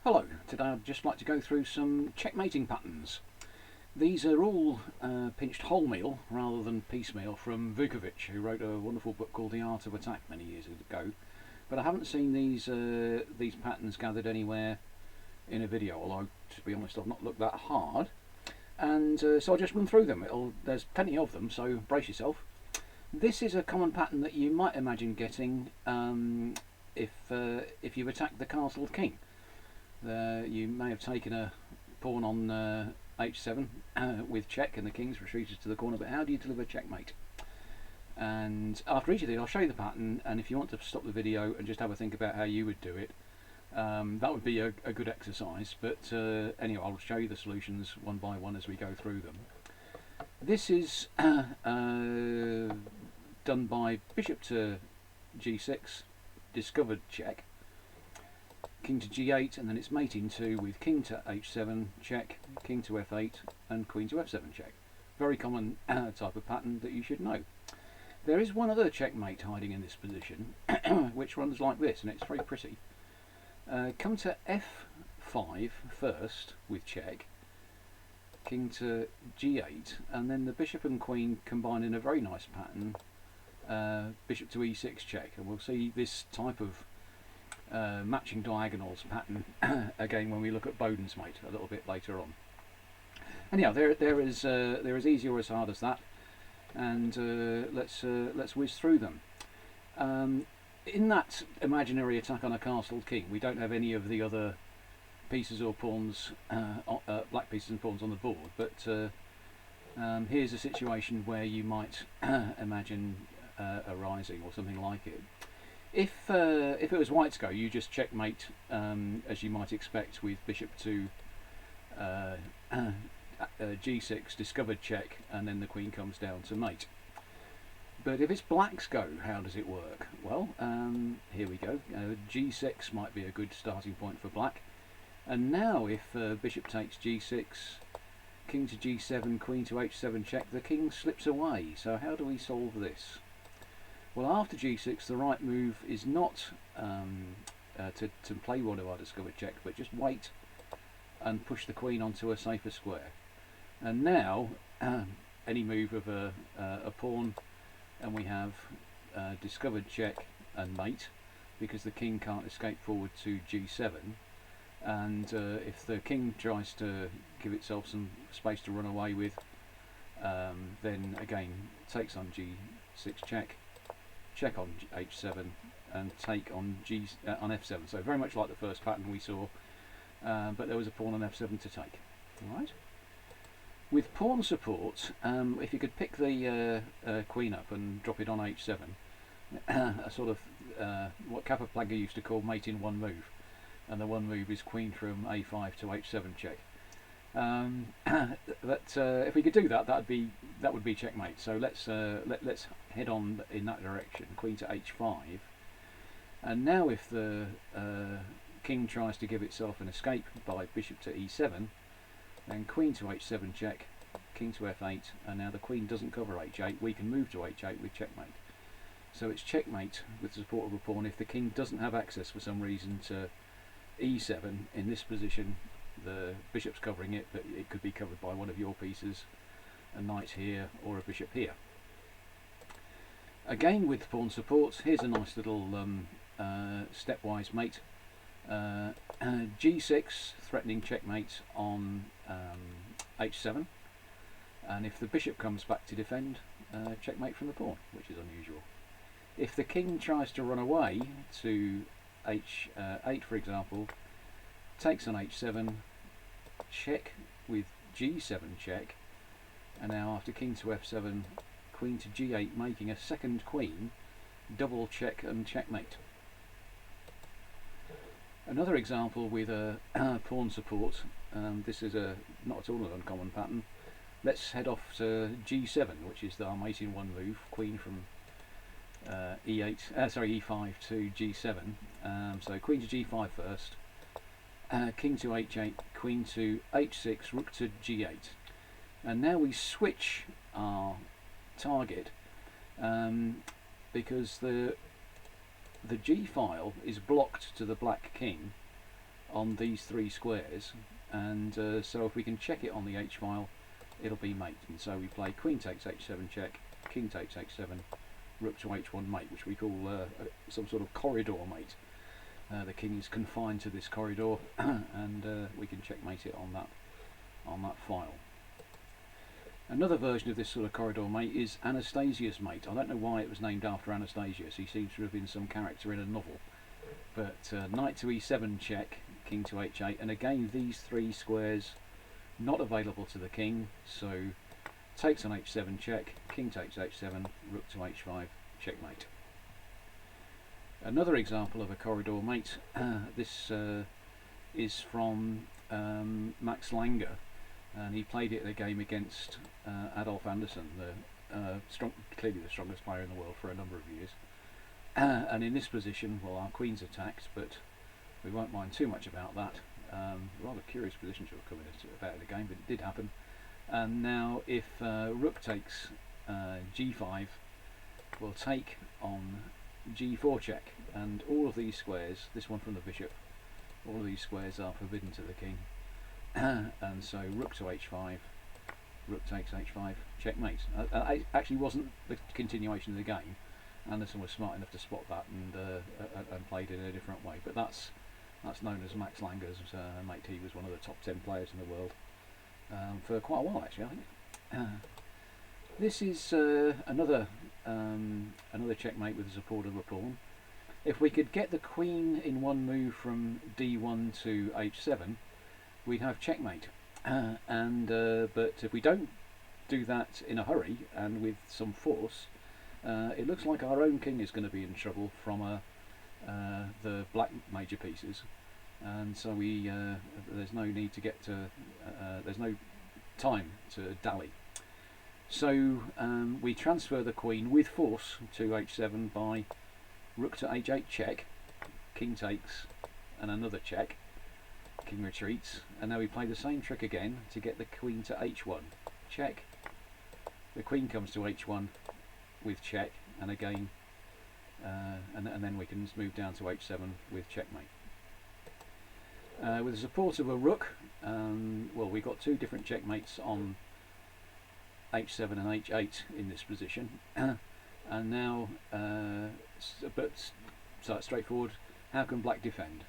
Hello, today I'd just like to go through some checkmating patterns. These are all pinched wholemeal rather than piecemeal from Vukovic, who wrote a wonderful book called The Art of Attack many years ago. But I haven't seen these patterns gathered anywhere in a video, although to be honest I've not looked that hard. And so I'll just run through them. There's plenty of them, so brace yourself. This is a common pattern that you might imagine getting if you've attacked the castle king. You may have taken a pawn on h7 with check, and the king's retreated to the corner, but how do you deliver checkmate? And after each of these I'll show you the pattern, and if you want to stop the video and just have a think about how you would do it, that would be a good exercise. But anyway, I'll show you the solutions one by one as we go through them. This is done by bishop to g6, discovered check, king to g8, and then it's mating 2 with king to h7 check, king to f8, and queen to f7 check. Very common type of pattern that you should know. There is one other checkmate hiding in this position, which runs like this, and it's very pretty. Come to f5 first with check, king to g8, and then the bishop and queen combine in a very nice pattern, bishop to e6 check, and we'll see this type of matching diagonals pattern again when we look at Boden's mate a little bit later on. Anyhow, they're as easy or as hard as that, and let's whiz through them. In that imaginary attack on a castled king, we don't have any of the other pieces or pawns, black pieces and pawns on the board, but here's a situation where you might imagine arising, or something like it. If it was white's go, you just checkmate as you might expect, with bishop to g6, discovered check, and then the queen comes down to mate. But if it's black's go, how does it work? Well, here we go. g6 might be a good starting point for black. And now if bishop takes g6, king to g7, queen to h7 check, the king slips away. So how do we solve this? Well, after g6, the right move is not to play one of our discovered checks, but just wait and push the queen onto a safer square. And now, any move of a pawn, and we have discovered check and mate, because the king can't escape forward to g7. And if the king tries to give itself some space to run away with, then again takes on g6 check, check on h7, and take on on f7. So very much like the first pattern we saw, but there was a pawn on f7 to take. All right. With pawn support, if you could pick the queen up and drop it on h7, a sort of what Capablanca used to call mate in one move, and the one move is queen from a5 to h7 check. But if we could do that, that would be checkmate. So let's head on in that direction. Queen to h5, and now if the king tries to give itself an escape by bishop to e7, then queen to h7 check, king to f8, and now the queen doesn't cover h8. We can move to h8 with checkmate. So it's checkmate with the support of a pawn if the king doesn't have access for some reason to e7. In this position, the bishop's covering it, but it could be covered by one of your pieces, a knight here or a bishop here. Again with pawn support, here's a nice little stepwise mate. g6 threatening checkmate on h7, and if the bishop comes back to defend, checkmate from the pawn, which is unusual. If the king tries to run away to h8, for example, takes on h7, check with g7 check, and now after king to f7, queen to g8, making a second queen, double check and checkmate. Another example with a pawn support, this is not at all an uncommon pattern. Let's head off to g7, which is our mate in one move, queen from e5 to g7. So queen to g5 first, king to h8, queen to h6, rook to g8. And now we switch our target, because the G file is blocked to the black king on these 3 squares, and so if we can check it on the H file, it'll be mate. And so we play queen takes H7 check, king takes H7, rook to H1 mate, which we call some sort of corridor mate. The king is confined to this corridor, and we can checkmate it on that file. Another version of this sort of corridor mate is Anastasia's mate. I don't know why it was named after Anastasius. He seems to have been some character in a novel. But knight to E7 check, king to H8, and again these 3 squares not available to the king, so takes on H7 check, king takes H7, rook to H5, checkmate. Another example of a corridor mate, this is from Max Langer, and he played it in a game against Adolf Anderssen, clearly the strongest player in the world for a number of years. And in this position, well, our queen's attacked, but we won't mind too much about that. Rather curious position to have come about in the game, but it did happen. And now if rook takes G5, we'll take on G4 check, and all of these squares, this one from the bishop, all of these squares are forbidden to the king. And so rook to H5, rook takes H5, checkmate. It actually wasn't the continuation of the game. Anderssen was smart enough to spot that and played it in a different way. But that's known as Max Langer's mate. He was one of the top 10 players in the world for quite a while, actually, I think. This is another checkmate with the support of a pawn. If we could get the queen in one move from D1 to H7, we'd have checkmate. But if we don't do that in a hurry and with some force, it looks like our own king is going to be in trouble from the black major pieces, and so there's no need to get to there's no time to dally. So we transfer the queen with force to H7 by rook to H8 check, king takes, and another check, king retreats, and now we play the same trick again to get the queen to H1 check. The queen comes to H1 with check, and again and then we can move down to H7 with checkmate. With the support of a rook, well, we've got 2 different checkmates on H7 and H8 in this position. And now but so it's straightforward. How can black defend?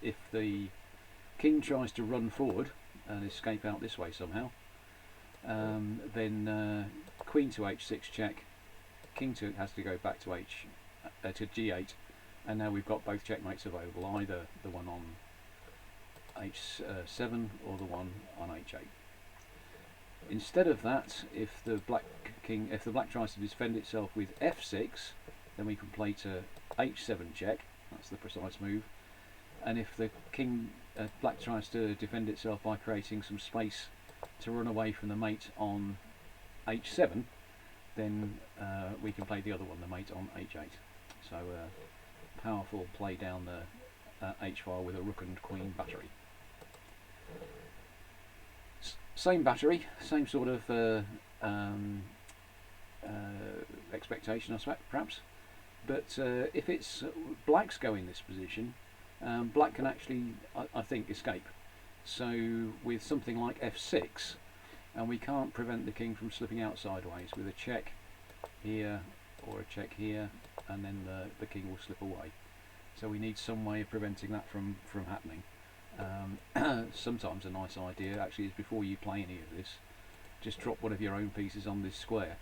If the king tries to run forward and escape out this way somehow, then queen to H6 check, king has to go back to G8, and now we've got both checkmates available, either the one on H7 or the one on H8. Instead of that, if the black tries to defend itself with F6, then we can play to H7 check. That's the precise move. And if the black tries to defend itself by creating some space to run away from the mate on H7, then we can play the other one, the mate on H8. So powerful play down the H file with a rook and queen battery. Same battery, same sort of expectation, I suspect, perhaps. But if it's black's go in this position, black can actually, I think, escape. So with something like F6, and we can't prevent the king from slipping out sideways with a check here or a check here, and then the king will slip away. So we need some way of preventing that from happening. Sometimes a nice idea actually is, before you play any of this, just drop one of your own pieces on this square,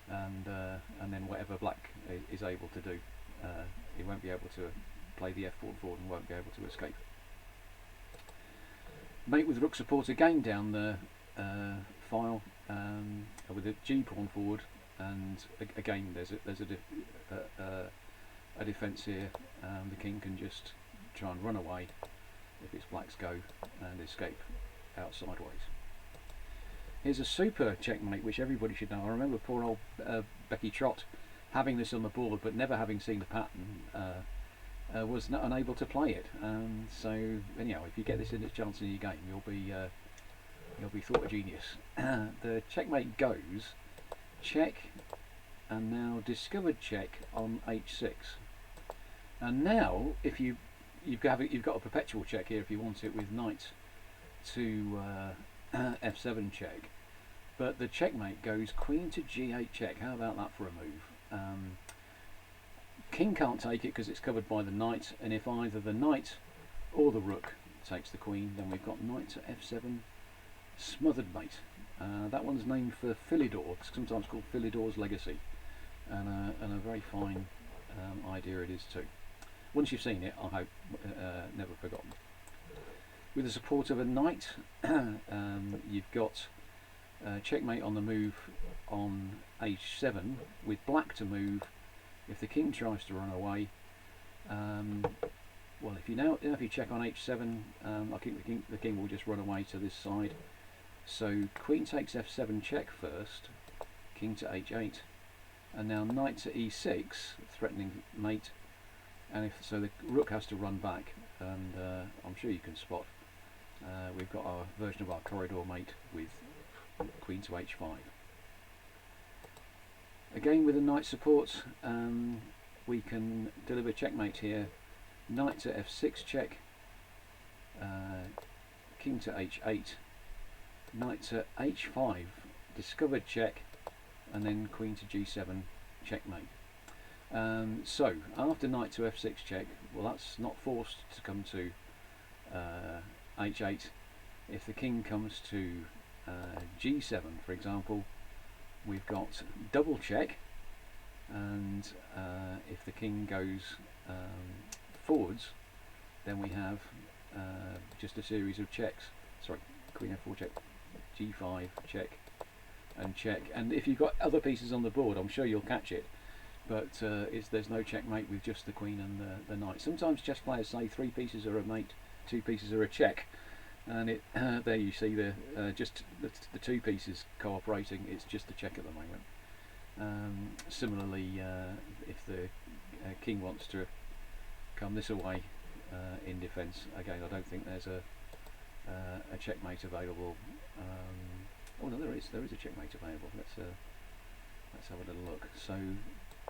and then whatever black is able to do, he won't be able to play the f pawn forward and won't be able to escape. Mate with rook support again down the file with a g pawn forward, and again there's a defence here. The king can just try and run away if it's black's go and escape out sideways. Here's a super checkmate which everybody should know. I remember poor old Becky Trott having this on the board but never having seen the pattern, was unable to play it. So anyhow, if you get this in its chance in your game, you'll be thought a genius. The checkmate goes check, and now discovered check on H6. And now if you you've got a perpetual check here if you want it with knight to f7 check, but the checkmate goes queen to g8 check. How about that for a move? King can't take it because it's covered by the knight, and if either the knight or the rook takes the queen, then we've got knight to f7 smothered mate. That one's named for Philidor, sometimes called Philidor's Legacy, and a very fine idea it is too. Once you've seen it, I hope never forgotten. With the support of a knight, you've got checkmate on the move on h7, with black to move if the king tries to run away. Well, if you check on h7, I think the king will just run away to this side. So queen takes f7 check first, king to h8, and now knight to e6, threatening mate. And so the rook has to run back, and I'm sure you can spot. We've got our version of our corridor mate with queen to h5. Again, with the knight support, we can deliver checkmate here. Knight to f6 check, king to h8, knight to h5, discovered check, and then queen to g7 checkmate. So after knight to f6 check, well, that's not forced to come to h8. If the king comes to g7, for example, we've got double check, and if the king goes forwards, then we have just a series of checks. Sorry, queen f4 check, g5 check, and check. And if you've got other pieces on the board, I'm sure you'll catch it, but there's no checkmate with just the queen and the knight. Sometimes chess players say 3 pieces are a mate, 2 pieces are a check, and there you see just the 2 pieces cooperating. It's just the check at the moment. Similarly, if the king wants to come this away in defence, again, I don't think there's a checkmate available. Oh no, there is a checkmate available. Let's have a little look. So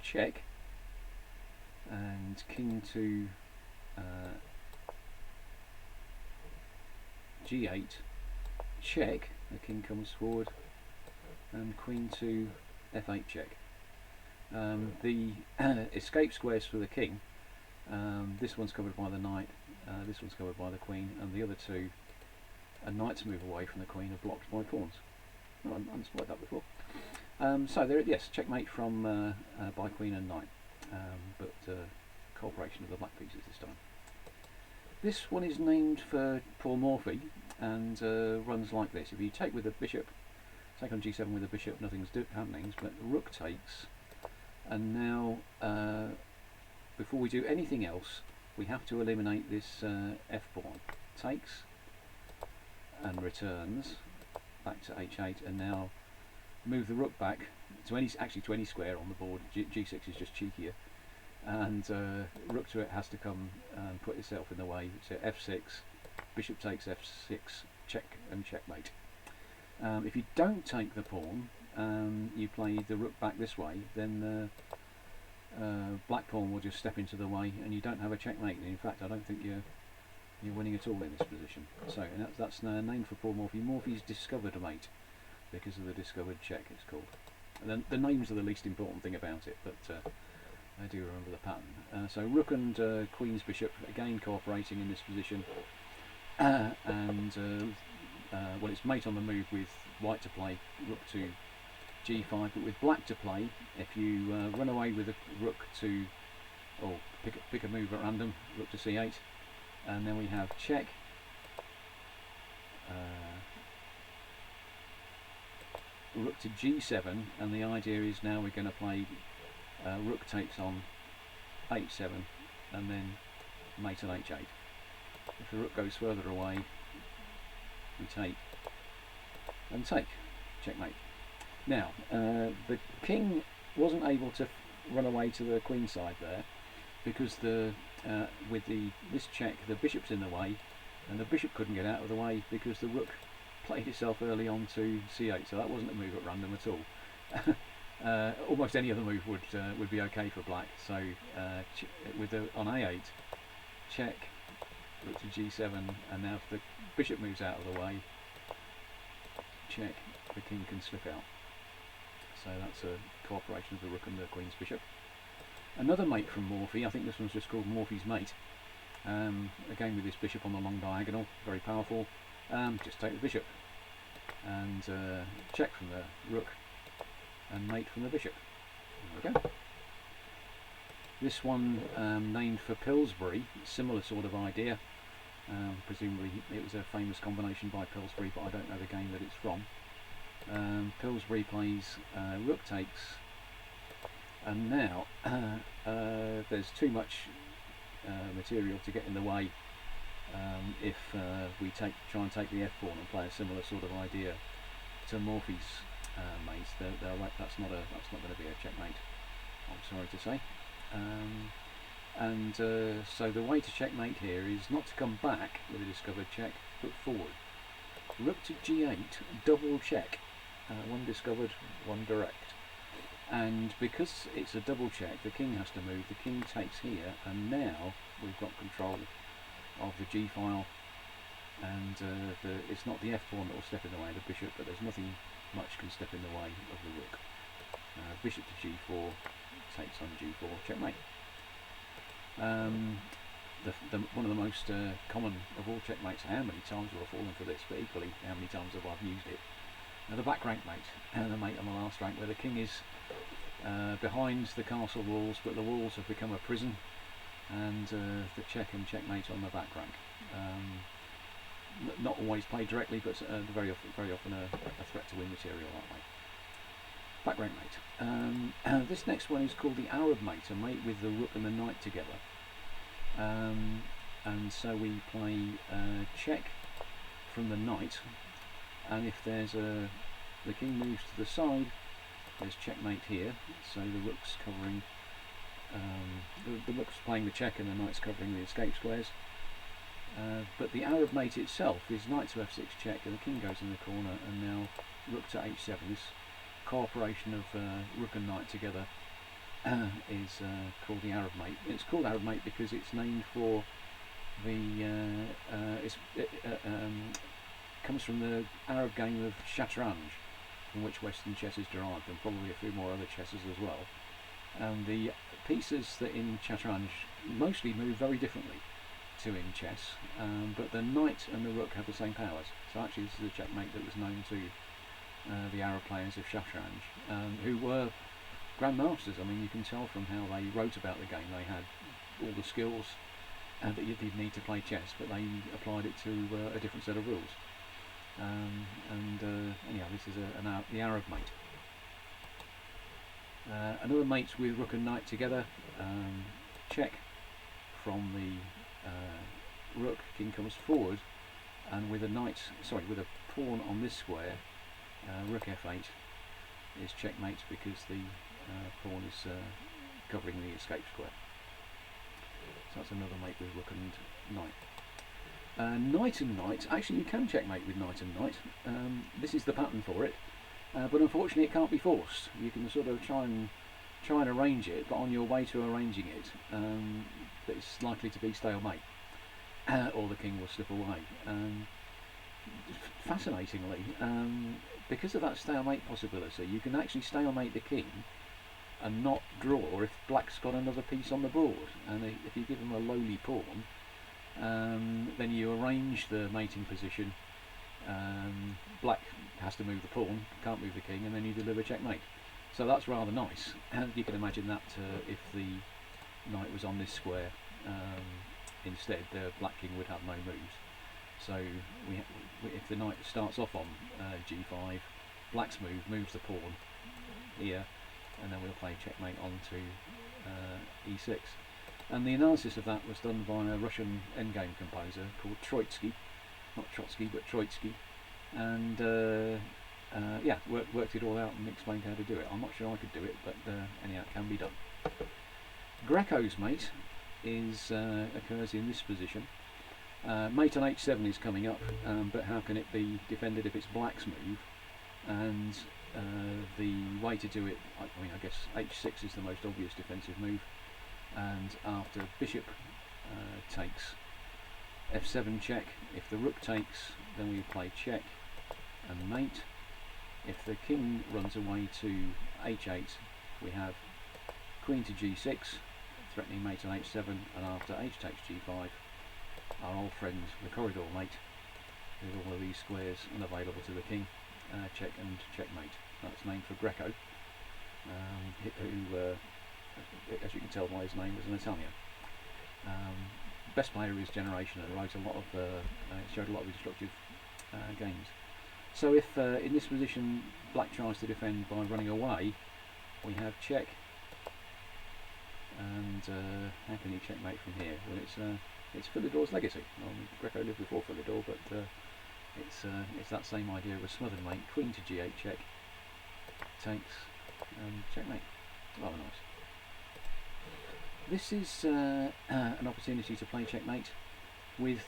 check, and king to g8 check, the king comes forward, and queen to f8 check. The escape squares for the king, this one's covered by the knight, this one's covered by the queen, and the other 2, a knight's move away from the queen, are blocked by pawns. Oh, I haven't spotted that before. So there, yes, checkmate from by queen and knight, but cooperation of the black pieces this time. This one is named for Paul Morphy, and runs like this. If you take with the bishop, take on g7 with the bishop, nothing's happening, but rook takes, and now before we do anything else, we have to eliminate this f pawn. Takes and returns back to h8, and now move the rook back to any square on the board. G6 is just cheekier, and rook to it has to come and put itself in the way. So f6, bishop takes f6, check and checkmate. If you don't take the pawn, you play the rook back this way, then the black pawn will just step into the way, and you don't have a checkmate. And in fact, I don't think you're winning at all in this position. So that's named for Paul Morphy. Morphy's discovered mate, because of the discovered check, it's called. And then the names are the least important thing about it, but I do remember the pattern. So rook and queen's bishop again cooperating in this position, and well, it's mate on the move with white to play rook to g5, but with black to play, if you run away with a rook to, or pick a move at random, rook to c8, and then we have check, rook to g7, and the idea is now we're going to play rook takes on h7, and then mate on h8. If the rook goes further away, we take and take, checkmate. Now the king wasn't able to run away to the queen side there, because with this check, the bishop's in the way, and the bishop couldn't get out of the way because the rook played itself early on to c8, so that wasn't a move at random at all. Almost any other move would be okay for black. So on a8, check, rook to g7, and now if the bishop moves out of the way, check, the king can slip out. So that's a cooperation of the rook and the queen's bishop. Another mate from Morphy, I think this one's just called Morphy's mate. Again with this bishop on the long diagonal, very powerful. Just take the bishop and check from the rook and mate from the bishop. There we go. This one named for Pillsbury, similar sort of idea. Presumably it was a famous combination by Pillsbury, but I don't know the game that it's from. Pillsbury plays rook takes, and now there's too much material to get in the way if we try and take the f-pawn and play a similar sort of idea to Morphy's mate. That's not going to be a checkmate, I'm sorry to say. So the way to checkmate here is not to come back with a discovered check, but forward. Rook to g8, double check, one discovered, one direct. And because it's a double check, the king has to move, the king takes here, and now we've got control of the g file, and it's not the f-pawn that will step in the way of the bishop, but there's nothing much can step in the way of the rook. Bishop to g4, takes on g4, checkmate. One of the most common of all checkmates. How many times have I fallen for this, but equally how many times have I used it? Now the back rank mate, and the mate on the last rank, where the king is behind the castle walls, but the walls have become a prison, and the check and checkmate on the back rank. Not always played directly, but very often a threat to win material that way. Back rank mate. This next one is called the Arab mate, a mate with the rook and the knight together. And so we play check from the knight, and if there's the king moves to the side, there's checkmate here. So the rook's covering, the rook's playing the check, and the knight's covering the escape squares. But the Arab mate itself is knight to f6 check, and the king goes in the corner, and now rook to h7. This cooperation of rook and knight together is called the Arab mate. It's called Arab mate because it's named for the comes from the Arab game of shatranj, from which Western chess is derived, and probably a few more other chesses as well. And the pieces that in shatranj mostly move very differently to in chess, but the knight and the rook have the same powers. So actually this is a checkmate that was known to the Arab players of shatranj, who were grandmasters. I mean, you can tell from how they wrote about the game. They had all the skills that you did need to play chess, but they applied it to a different set of rules. Anyhow, this is the Arab mate. Another mate with rook and knight together. Check from the rook, king comes forward, and with a pawn on this square, rook f8 is checkmate because the pawn is covering the escape square. So that's another mate with rook and knight. Knight and knight, actually you can checkmate with knight and knight. This is the pattern for it, but unfortunately it can't be forced. You can sort of try and arrange it, but on your way to arranging it, it's likely to be stalemate, or the king will slip away. Fascinatingly, because of that stalemate possibility, you can actually stalemate the king and not draw if black's got another piece on the board. And if you give him a lowly pawn, then you arrange the mating position. Black has to move the pawn, can't move the king, and then you deliver checkmate. So that's rather nice. And you can imagine that if the knight was on this square instead, the black king would have no moves. So if the knight starts off on g5, black's move moves the pawn here, and then we'll play checkmate on to e6. And the analysis of that was done by a Russian endgame composer called Troitsky, not Trotsky but Troitsky, and yeah, worked it all out and explained how to do it. I'm not sure I could do it, but anyhow, it can be done. Greco's mate occurs in this position. Mate on h7 is coming up, but how can it be defended if it's black's move? And the way to do it, I guess h6 is the most obvious defensive move, and after bishop takes, f7 check. If the rook takes, then we play check and mate. If the king runs away to h8, we have queen to g6, threatening mate on h7, and after h takes g5, our old friend the corridor mate, with all of these squares unavailable to the king, check and checkmate. That's named for Greco, who, as you can tell by his name, was an Italian. Best player of his generation, and wrote a lot of, showed a lot of instructive games. So if in this position black tries to defend by running away, we have check, and how can he checkmate from here? Well, it's Philidor's legacy. Greco lived before Philidor, but it's that same idea of a smothered mate. Queen to g8 check, takes, and checkmate. Rather nice. This is an opportunity to play checkmate with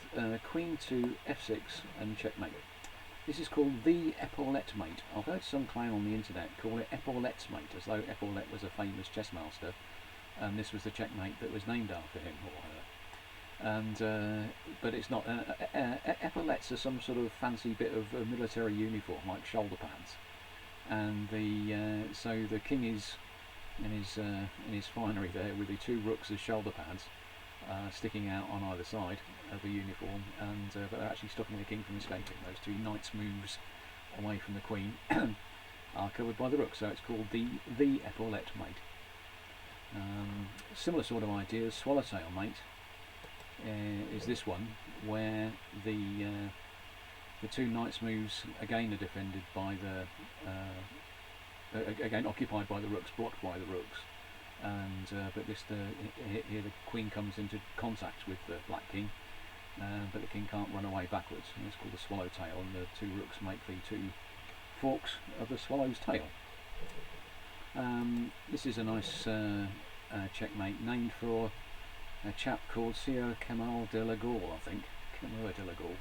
queen to f6 and checkmate. This is called the epaulette mate. I've heard some clown on the internet call it epaulettes mate, as though Epaulette was a famous chess master, and this was the checkmate that was named after him or her. And but it's not. Epaulettes are some sort of fancy bit of military uniform, like shoulder pads, and so the king is in his finery there with the two rooks as shoulder pads, sticking out on either side of the uniform, and but they're actually stopping the king from escaping. Those two knights' moves away from the queen are covered by the rook, so it's called the epaulette mate. Similar sort of ideas. Swallowtail mate is this one, where the two knights' moves again are defended by again occupied by the rooks, blocked by the rooks. And but here the queen comes into contact with the black king, but the king can't run away backwards. And it's called the swallowtail, and the two rooks make the two forks of the swallow's tail. This is a nice checkmate named for a chap called Sir Kemal de la Gaule, I think, Kemal de la Gaule,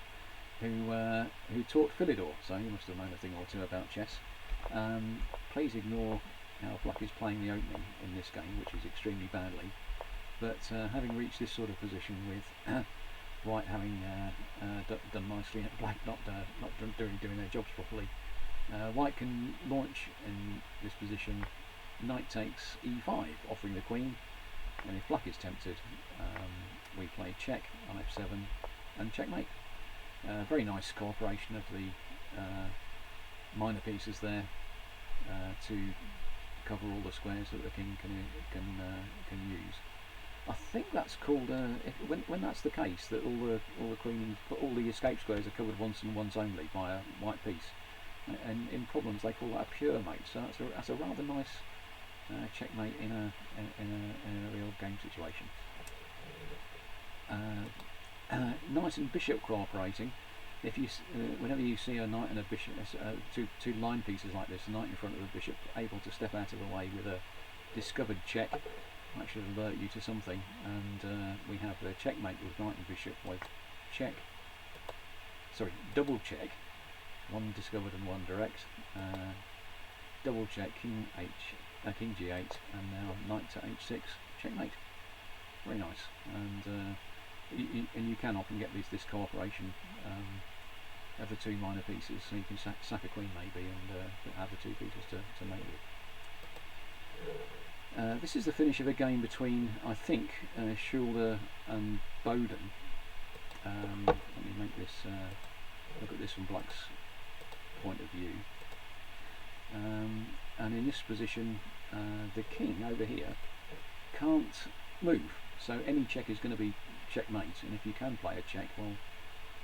who taught Philidor, so he must have known a thing or two about chess. Please ignore how black is playing the opening in this game, which is extremely badly, but having reached this sort of position with white having done nicely and black not doing their jobs properly, white can launch in this position knight takes e5, offering the queen, and if black is tempted, we play check on f7 and checkmate. Very nice cooperation of the minor pieces there to cover all the squares that the king can use. I think that's called when that's the case, that all the escape squares are covered once and once only by a white piece, and in problems they call that a pure mate. So that's a rather nice checkmate in a real game situation. Knight and bishop cooperating. If you whenever you see a knight and a bishop, two line pieces like this, a knight in front of the bishop, able to step out of the way with a discovered check, that should alert you to something. And we have the checkmate with knight and bishop with double check, one discovered and one direct, double check, king g8, and now knight to h6, checkmate. Very nice, and you can often get this cooperation of the two minor pieces, so you can sack a queen maybe and have the two pieces to mate with. This is the finish of a game between, I think, Schulder and Bowden. Let me make this look at this from black's point of view. And in this position, the king over here can't move, so any check is going to be checkmate. And if you can play a check, well,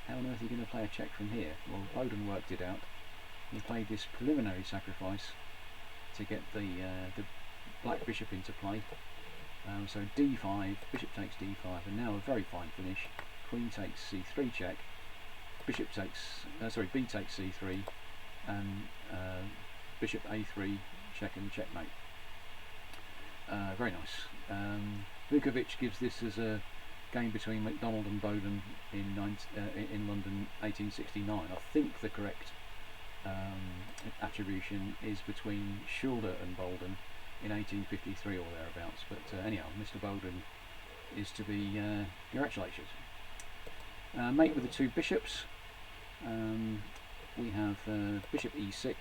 how on earth are you going to play a check from here? Well, Bowden worked it out. He played this preliminary sacrifice to get the black bishop into play. So d5, bishop takes d5, and now a very fine finish. Queen takes c3 check, bishop takes b takes c3, and bishop a3 check and checkmate. Very nice. Vukovic gives this as a game between MacDonald and Bowden in London 1869. I think the correct attribution is between Schulder and Bowden in 1853 or thereabouts, but anyhow, Mr. Bowden is to be congratulated. Mate with the two bishops. We have bishop e6,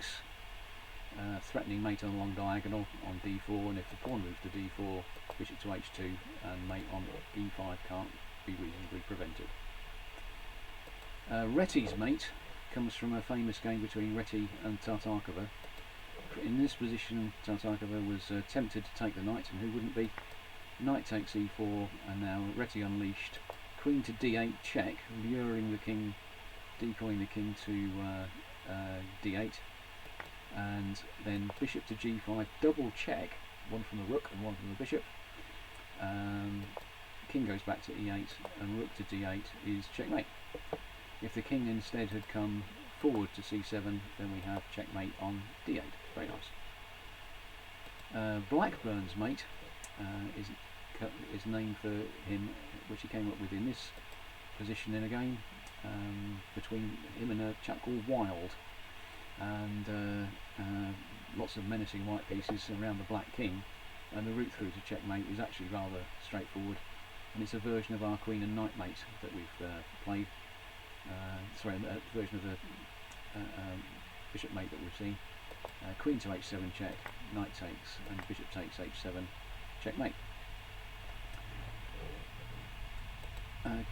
threatening mate on a long diagonal on d4, and if the pawn moves to d4, bishop to h2, and mate on e5 can't be reasonably prevented. Retti's mate comes from a famous game between Retti and Tartakova. In this position, Tartakova was tempted to take the knight, and who wouldn't be? Knight takes e4, and now Retti unleashed. Queen to d8 check, luring the king, decoying the king to d8, and then bishop to g5, double check, one from the rook and one from the bishop. King goes back to e8, and rook to d8 is checkmate. If the king instead had come forward to c7, then we have checkmate on d8. Very nice. Blackburn's mate is named for him, which he came up with in this position in a game between him and a chap called Wild, and lots of menacing white pieces around the black king, and the route through to checkmate is actually rather straightforward, and it's a version of our queen and knight mate that we've played. Sorry, a version of the bishop mate that we've seen. Queen to h7 check, knight takes, and bishop takes h7, checkmate.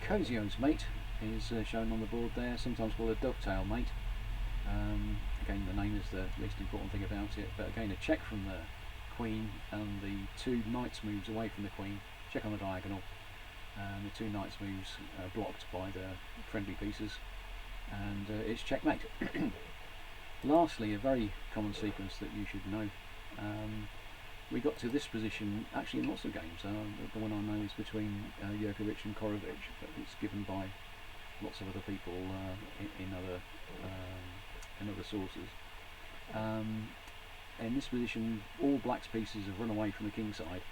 Kozio's mate is shown on the board there, sometimes called a dovetail mate. Again, the name is the least important thing about it, but again, a check from the queen, and the two knights moves away from the queen, check on the diagonal, and the two knights moves blocked by the friendly pieces, and it's checkmate. Lastly, a very common sequence that you should know. We got to this position actually in lots of games. The one I know is between Vukovic and Vukovic, but it's given by lots of other people in other sources. In this position, all black's pieces have run away from the king side,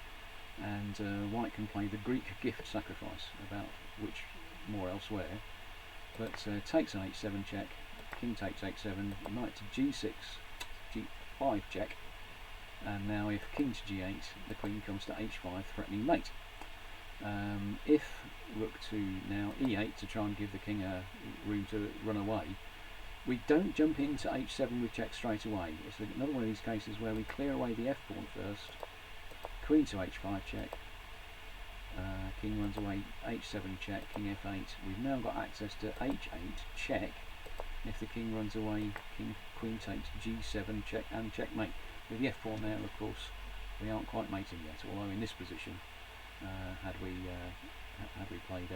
and white can play the Greek gift sacrifice, about which more elsewhere. But takes an h7 check, king takes h7, knight to g6, g5 check, and now if king to g8, the queen comes to h5, threatening mate. If rook to now e8 to try and give the king a room to run away, we don't jump into h7 with check straight away. It's another one of these cases where we clear away the f pawn first, queen to h5 check, king runs away, h7 check, king f8. We've now got access to h8 check. If the king runs away, queen takes g7 check and checkmate. With the f pawn there, of course, we aren't quite mating yet. Although in this position, had we played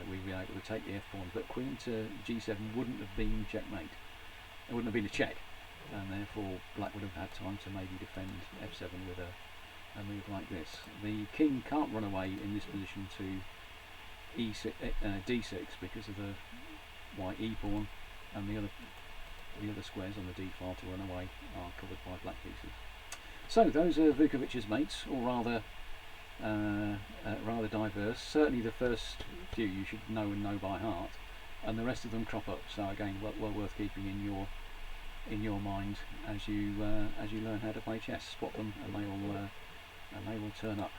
we'd be able to take the f pawn, but queen to g7 wouldn't have been checkmate. It wouldn't have been a check, and therefore black would have had time to maybe defend f7 with a move like this. The king can't run away in this position to e6, d6 because of the white e pawn, and the other squares on the d file to run away are covered by black pieces. So those are Vukovic's mates, or rather diverse. Certainly the first few you should know and know by heart, and the rest of them crop up. So again, well worth keeping in your mind as you learn how to play chess. Spot them, and they will turn up.